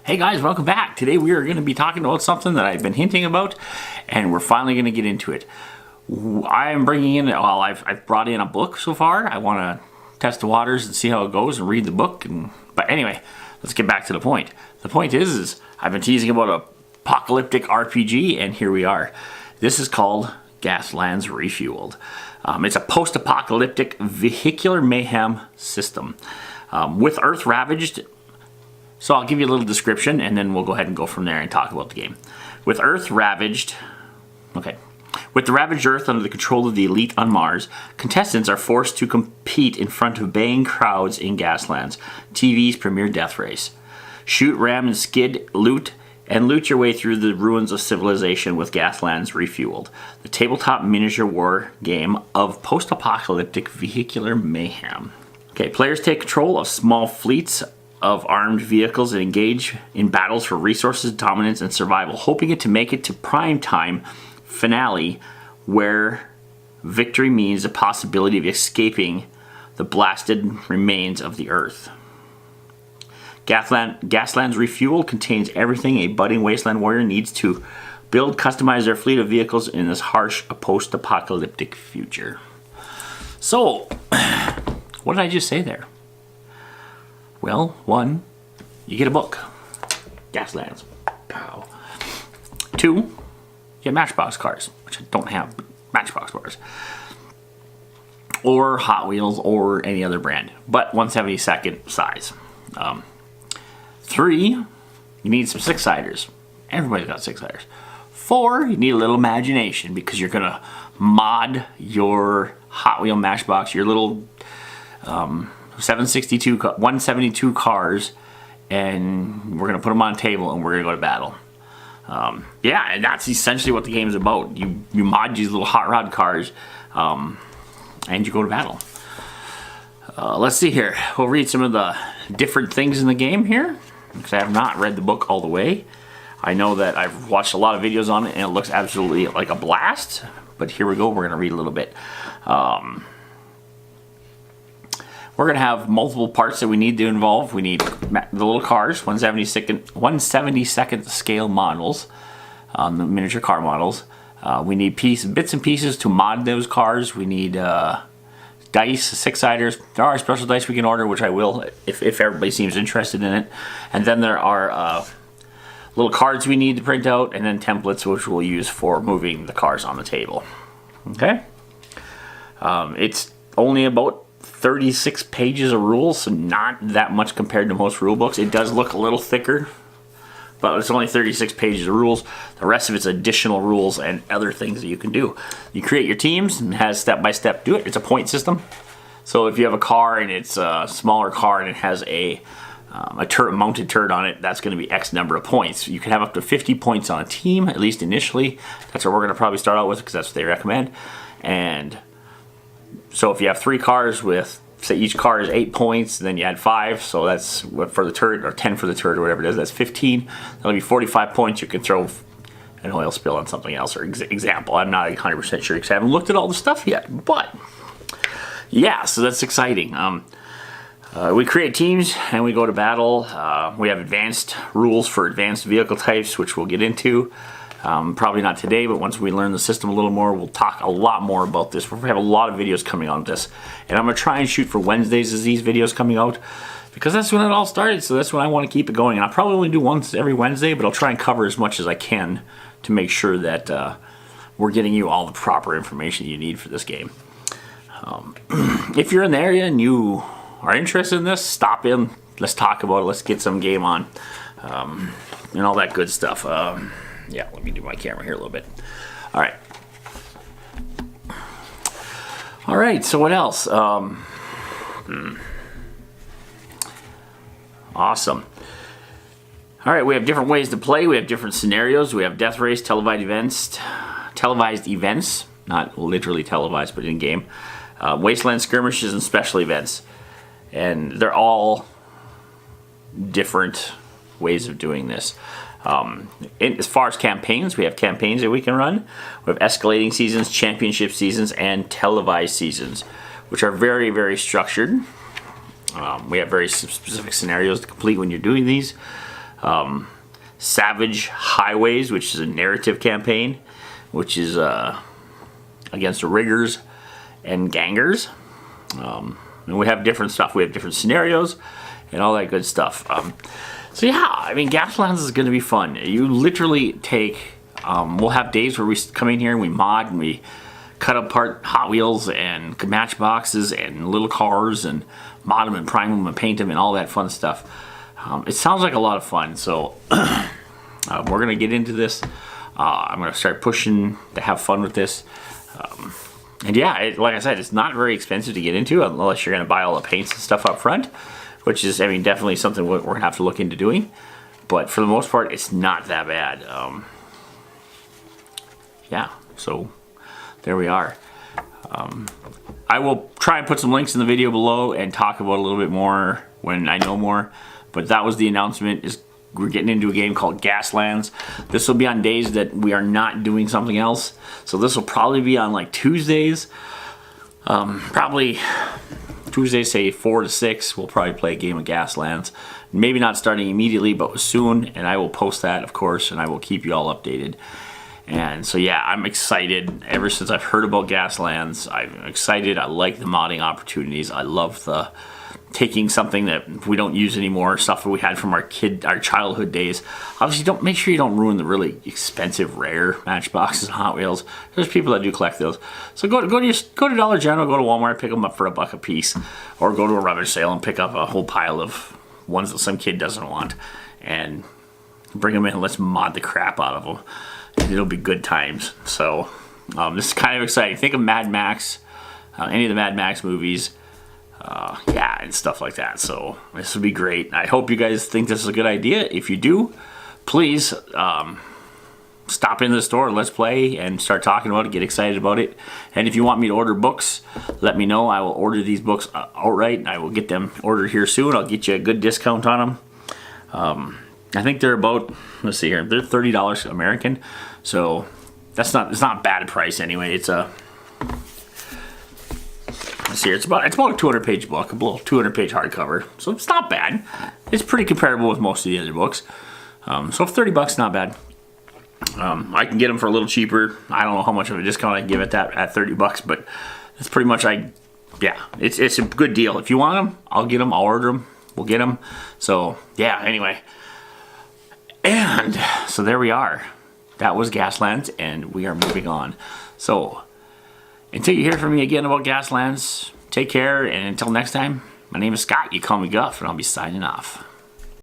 Hey guys, welcome back. Today we are going to be talking about something that I've been hinting about, and we're finally going to get into it. I am bringing in, well, I've brought in a book so far. I want to test the waters and see how it goes and read the book. But anyway, let's get back to the point. The point is I've been teasing about a apocalyptic RPG, and here we are. This is called Gaslands Refueled. It's a post-apocalyptic vehicular mayhem system. With Earth ravaged, so I'll give you a little description and then we'll go ahead and go from there and talk about the game. With the ravaged Earth under the control of the elite on Mars, contestants are forced to compete in front of baying crowds in Gaslands, TV's premier death race. Shoot, ram, and skid, loot your way through the ruins of civilization with Gaslands Refueled, the tabletop miniature war game of post-apocalyptic vehicular mayhem. Okay, players take control of small fleets of armed vehicles and engage in battles for resources, dominance, and survival, hoping to make it to prime time finale where victory means the possibility of escaping the blasted remains of the Earth. Gaslands Refueled contains everything a budding wasteland warrior needs to build, customize their fleet of vehicles in this harsh post-apocalyptic future. So, what did I just say there? Well, one, you get a book, Gaslands. Pow. Two, you get Matchbox cars, which I don't have, but Matchbox cars. Or Hot Wheels, or any other brand, but 1/72 size. Three, you need some six-siders. Everybody's got six-siders. Four, you need a little imagination because you're gonna mod your Hot Wheel Matchbox, your little 172 cars, and we're gonna put them on a table and we're gonna go to battle. Yeah, and that's essentially what the game is about. You mod these little hot rod cars, and you go to battle. Let's see here. We'll read some of the different things in the game here, because I have not read the book all the way. I know that I've watched a lot of videos on it and it looks absolutely like a blast, but here we go. We're gonna read a little bit. We're going to have multiple parts that we need to involve. We need the little cars, 1/72 scale models, the miniature car models. We need bits and pieces to mod those cars. We need dice, six-siders. There are special dice we can order, which I will if everybody seems interested in it. And then there are little cards we need to print out, and then templates which we'll use for moving the cars on the table. Okay? It's only about 36 pages of rules, so not that much compared to most rule books. It does look a little thicker, but it's only 36 pages of rules. The rest of it's additional rules and other things that you can do. You create your teams and it has step-by-step do it. It's a point system. So if you have a car and it's a smaller car and it has a mounted turret on it, that's going to be X number of points. You can have up to 50 points on a team, at least initially. That's what we're going to probably start out with because that's what they recommend. And so if you have 3 cars with, say each car is 8 points, then you add 5, so that's what for the turret, or 10 for the turret, or whatever it is, that's 15. That'll be 45 points. You can throw an oil spill on something else, or example. I'm not 100% sure because I haven't looked at all the stuff yet, but yeah, so that's exciting. We create teams and we go to battle. We have advanced rules for advanced vehicle types, which we'll get into. Probably not today, but once we learn the system a little more, we'll talk a lot more about this. We have a lot of videos coming on this, and I'm going to try and shoot for Wednesdays as these videos coming out, because that's when it all started, so that's when I want to keep it going. And I'll probably only do once every Wednesday, but I'll try and cover as much as I can to make sure that we're getting you all the proper information you need for this game. If you're in the area and you are interested in this, stop in, let's talk about it, let's get some game on, and all that good stuff. Yeah, let me do my camera here a little bit. All right. All right, so what else? Awesome. All right, we have different ways to play. We have different scenarios. We have death race, televised events, not literally televised, but in-game. Wasteland skirmishes and special events. And they're all different ways of doing this. As far as campaigns, we have campaigns that we can run. We have escalating seasons, championship seasons, and televised seasons, which are very, very structured. We have very specific scenarios to complete when you're doing these. Savage Highways, which is a narrative campaign, which is against the riggers and gangers. And we have different stuff. We have different scenarios and all that good stuff. So yeah, I mean, Gaslands is going to be fun. You literally take, we'll have days where we come in here and we mod and we cut apart Hot Wheels and matchboxes and little cars and mod them and prime them and paint them and all that fun stuff. It sounds like a lot of fun, so we're going to get into this. I'm going to start pushing to have fun with this. And yeah, like I said, it's not very expensive to get into unless you're going to buy all the paints and stuff up front, which is, I mean, definitely something we're going to have to look into doing. But for the most part, it's not that bad. Yeah, so there we are. I will try and put some links in the video below and talk about it a little bit more when I know more. But that was the announcement. Is we're getting into a game called Gaslands. This will be on days that we are not doing something else. So this will probably be on like Tuesdays. Probably Tuesdays, say 4 to 6. We'll probably play a game of Gaslands. Maybe not starting immediately, but soon. And I will post that, of course, and I will keep you all updated. And so yeah, I'm excited. Ever since I've heard about Gaslands, I'm excited. I like the modding opportunities. I love the taking something that we don't use anymore, stuff that we had from our childhood days. Obviously, don't make sure you don't ruin the really expensive rare Matchboxes and Hot Wheels. There's people that do collect those. So go to Dollar General, go to Walmart, pick them up for $1 a piece, or go to a rummage sale and pick up a whole pile of ones that some kid doesn't want, and bring them in and let's mod the crap out of them. It'll be good times. So this is kind of exciting. Think of Mad Max, any of the Mad Max movies. Yeah, and stuff like that. So this would be great. I hope you guys think this is a good idea. If you do, please stop in the store, let's play, and start talking about it, get excited about it. And if you want me to order books, let me know. I will order these books outright, and I will get them ordered here soon. I'll get you a good discount on them. I think they're about, let's see here, they're $30 American. So it's not a bad price anyway. It's a, let's see here, it's about a 200-page book, a little 200-page hardcover. So it's not bad. It's pretty comparable with most of the other books. So $30, not bad. I can get them for a little cheaper. I don't know how much of a discount I can give it at $30, but it's pretty much yeah, it's a good deal. If you want them, I'll get them. I'll order them. We'll get them. So yeah, anyway. And so there we are. That was Gaslands, and we are moving on. So until you hear from me again about Gaslands, take care, and until next time, my name is Scott. You call me Guff, and I'll be signing off.